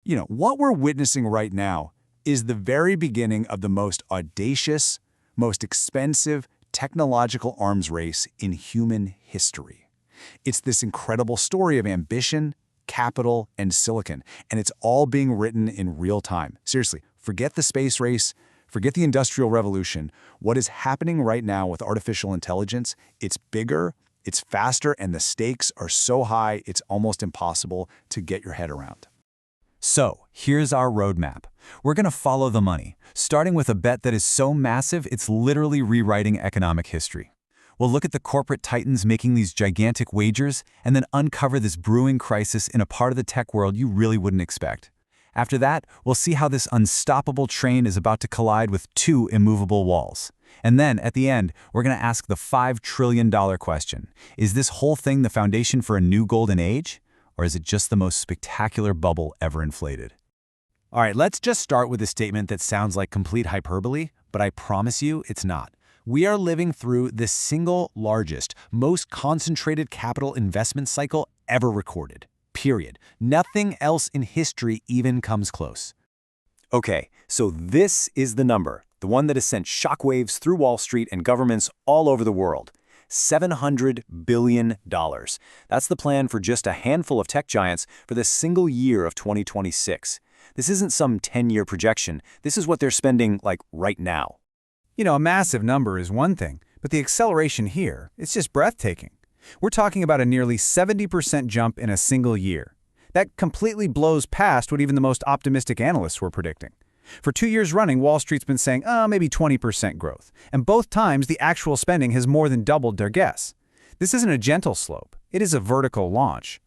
What we're witnessing right now is the very beginning of the most audacious, most expensive technological arms race in human history. It's this incredible story of ambition, capital, and silicon, and it's all being written in real time. Seriously, forget the space race, forget the Industrial Revolution. What is happening right now with artificial intelligence, it's bigger, it's faster, and the stakes are so high, it's almost impossible to get your head around. So, here's our roadmap. We're going to follow the money, starting with a bet that is so massive it's literally rewriting economic history. We'll look at the corporate titans making these gigantic wagers and then uncover this brewing crisis in a part of the tech world you really wouldn't expect. After that, we'll see how this unstoppable train is about to collide with two immovable walls. And then, at the end, we're going to ask the $5 trillion question. Is this whole thing the foundation for a new golden age? Or is it just the most spectacular bubble ever inflated? All right, let's just start with a statement that sounds like complete hyperbole, but I promise you it's not. We are living through the single largest, most concentrated capital investment cycle ever recorded. Period. Nothing else in history even comes close. Okay, so this is the number, the one that has sent shockwaves through Wall Street and governments all over the world. $700 billion. That's the plan for just a handful of tech giants for the single year of 2026. This isn't some 10-year projection. This is what they're spending, like, right now. A massive number is one thing, but the acceleration here, it's just breathtaking. We're talking about a nearly 70% jump in a single year. That completely blows past what even the most optimistic analysts were predicting. For 2 years running, Wall Street's been saying, maybe 20% growth. And both times, the actual spending has more than doubled their guess. This isn't a gentle slope. It is a vertical launch.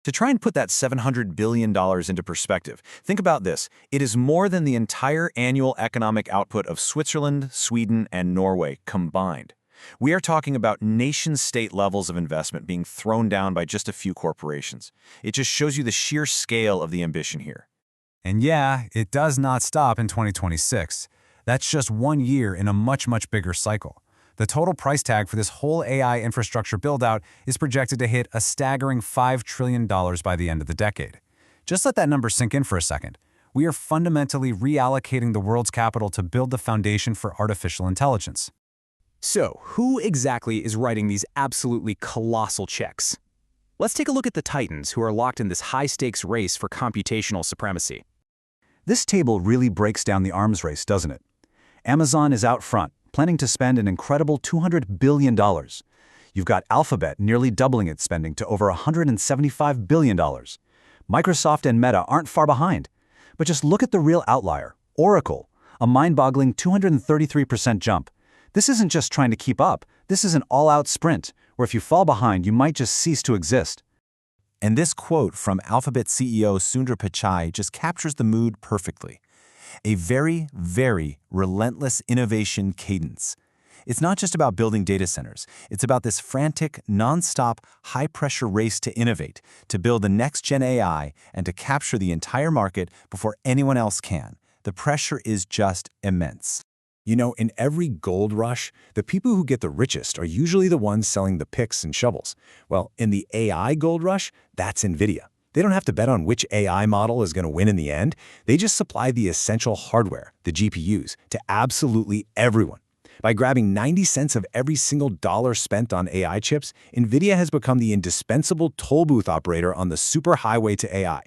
To try and put that $700 billion into perspective, think about this. It is more than the entire annual economic output of Switzerland, Sweden, and Norway combined. We are talking about nation-state levels of investment being thrown down by just a few corporations. It just shows you the sheer scale of the ambition here. And yeah, it does not stop in 2026. That's just 1 year in a much, much bigger cycle. The total price tag for this whole AI infrastructure build-out is projected to hit a staggering $5 trillion by the end of the decade. Just let that number sink in for a second. We are fundamentally reallocating the world's capital to build the foundation for artificial intelligence. So, who exactly is writing these absolutely colossal checks? Let's take a look at the titans who are locked in this high-stakes race for computational supremacy. This table really breaks down the arms race, doesn't it? Amazon is out front, planning to spend an incredible $200 billion. You've got Alphabet nearly doubling its spending to over $175 billion. Microsoft and Meta aren't far behind. But just look at the real outlier, Oracle, a mind-boggling 233% jump. This isn't just trying to keep up. This is an all-out sprint, where if you fall behind, you might just cease to exist. And this quote from Alphabet CEO Sundar Pichai just captures the mood perfectly. A very, very relentless innovation cadence. It's not just about building data centers. It's about this frantic, non-stop, high-pressure race to innovate, to build the next-gen AI, and to capture the entire market before anyone else can. The pressure is just immense. In every gold rush, the people who get the richest are usually the ones selling the picks and shovels. Well, in the AI gold rush, that's Nvidia. They don't have to bet on which AI model is going to win in the end. They just supply the essential hardware, the GPUs, to absolutely everyone. By grabbing 90 cents of every single dollar spent on AI chips, Nvidia has become the indispensable toll booth operator on the superhighway to AI.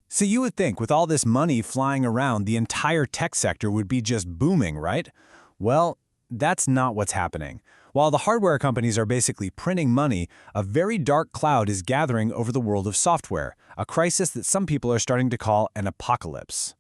So you would think with all this money flying around, the entire tech sector would be just booming, right? Well, that's not what's happening. While the hardware companies are basically printing money, a very dark cloud is gathering over the world of software, a crisis that some people are starting to call an apocalypse.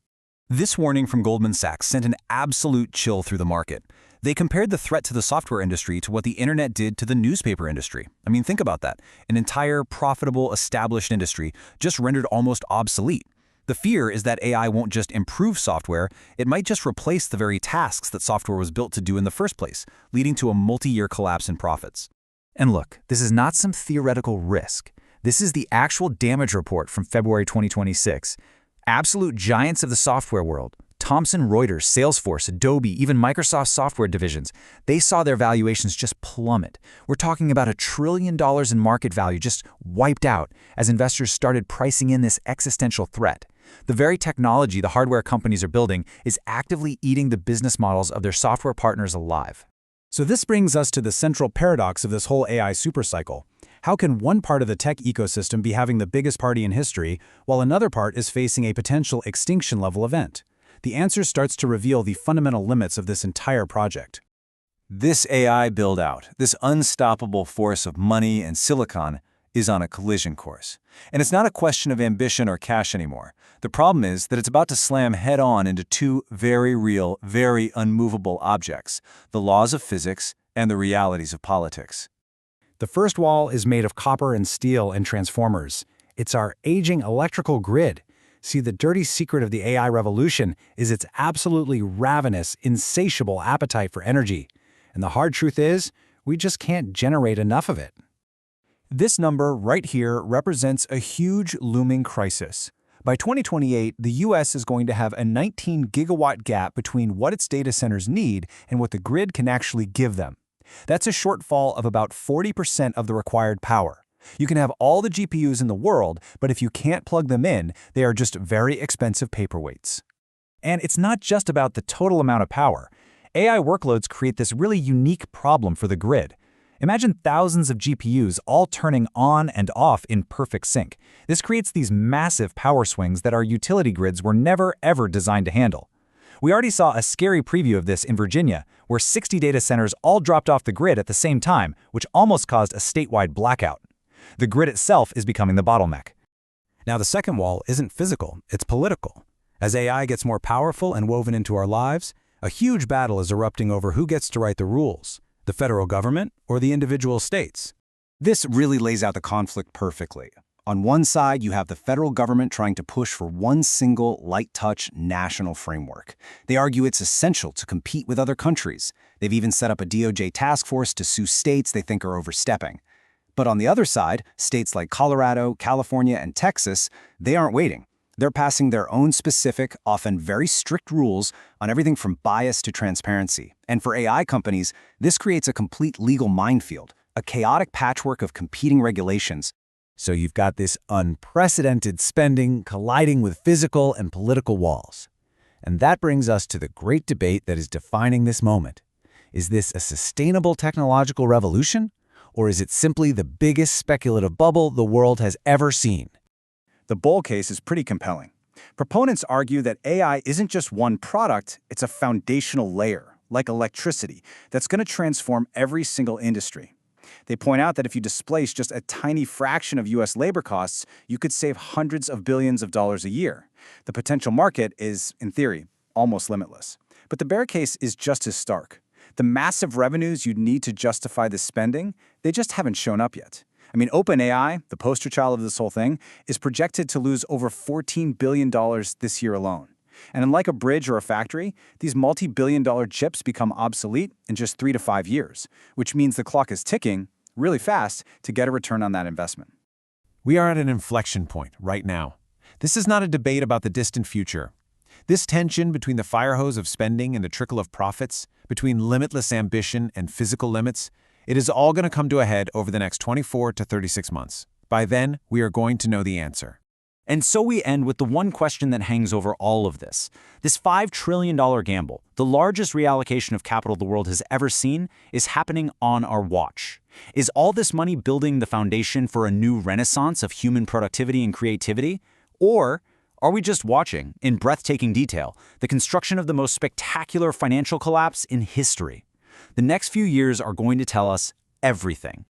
This warning from Goldman Sachs sent an absolute chill through the market. They compared the threat to the software industry to what the internet did to the newspaper industry. I mean, think about that. An entire, profitable, established industry just rendered almost obsolete. The fear is that AI won't just improve software, it might just replace the very tasks that software was built to do in the first place, leading to a multi-year collapse in profits. And look, this is not some theoretical risk. This is the actual damage report from February 2026. Absolute giants of the software world, Thomson Reuters, Salesforce, Adobe, even Microsoft software divisions, they saw their valuations just plummet. We're talking about $1 trillion in market value just wiped out as investors started pricing in this existential threat. The very technology the hardware companies are building is actively eating the business models of their software partners alive. So this brings us to the central paradox of this whole AI supercycle. How can one part of the tech ecosystem be having the biggest party in history, while another part is facing a potential extinction-level event? The answer starts to reveal the fundamental limits of this entire project. This AI build-out, this unstoppable force of money and silicon, is on a collision course. And it's not a question of ambition or cash anymore. The problem is that it's about to slam head-on into two very real, very unmovable objects: the laws of physics and the realities of politics. The first wall is made of copper and steel and transformers. It's our aging electrical grid. See, the dirty secret of the AI revolution is its absolutely ravenous, insatiable appetite for energy. And the hard truth is, we just can't generate enough of it. This number right here represents a huge looming crisis. By 2028, the US is going to have a 19-gigawatt gap between what its data centers need and what the grid can actually give them. That's a shortfall of about 40% of the required power. You can have all the GPUs in the world, but if you can't plug them in, they are just very expensive paperweights. And it's not just about the total amount of power. AI workloads create this really unique problem for the grid. Imagine thousands of GPUs all turning on and off in perfect sync. This creates these massive power swings that our utility grids were never, ever designed to handle. We already saw a scary preview of this in Virginia, where 60 data centers all dropped off the grid at the same time, which almost caused a statewide blackout. The grid itself is becoming the bottleneck. Now, the second wall isn't physical, it's political. As AI gets more powerful and woven into our lives, a huge battle is erupting over who gets to write the rules: the federal government or the individual states. This really lays out the conflict perfectly. On one side, you have the federal government trying to push for one single, light-touch national framework. They argue it's essential to compete with other countries. They've even set up a DOJ task force to sue states they think are overstepping. But on the other side, states like Colorado, California, and Texas, they aren't waiting. They're passing their own specific, often very strict rules on everything from bias to transparency. And for AI companies, this creates a complete legal minefield, a chaotic patchwork of competing regulations. So you've got this unprecedented spending colliding with physical and political walls. And that brings us to the great debate that is defining this moment. Is this a sustainable technological revolution, or is it simply the biggest speculative bubble the world has ever seen? The bull case is pretty compelling. Proponents argue that AI isn't just one product, it's a foundational layer, like electricity, that's going to transform every single industry. They point out that if you displace just a tiny fraction of US labor costs, you could save hundreds of billions of dollars a year. The potential market is, in theory, almost limitless. But the bear case is just as stark. The massive revenues you'd need to justify this spending, they just haven't shown up yet. I mean, OpenAI, the poster child of this whole thing, is projected to lose over $14 billion this year alone. And unlike a bridge or a factory, these multi-billion-dollar chips become obsolete in just 3 to 5 years, which means the clock is ticking really fast to get a return on that investment. We are at an inflection point right now. This is not a debate about the distant future. This tension between the fire hose of spending and the trickle of profits, between limitless ambition and physical limits, it is all going to come to a head over the next 24 to 36 months. By then, we are going to know the answer. And so we end with the one question that hangs over all of this. This $5 trillion gamble, the largest reallocation of capital the world has ever seen, is happening on our watch. Is all this money building the foundation for a new renaissance of human productivity and creativity? Or are we just watching, in breathtaking detail, the construction of the most spectacular financial collapse in history? The next few years are going to tell us everything.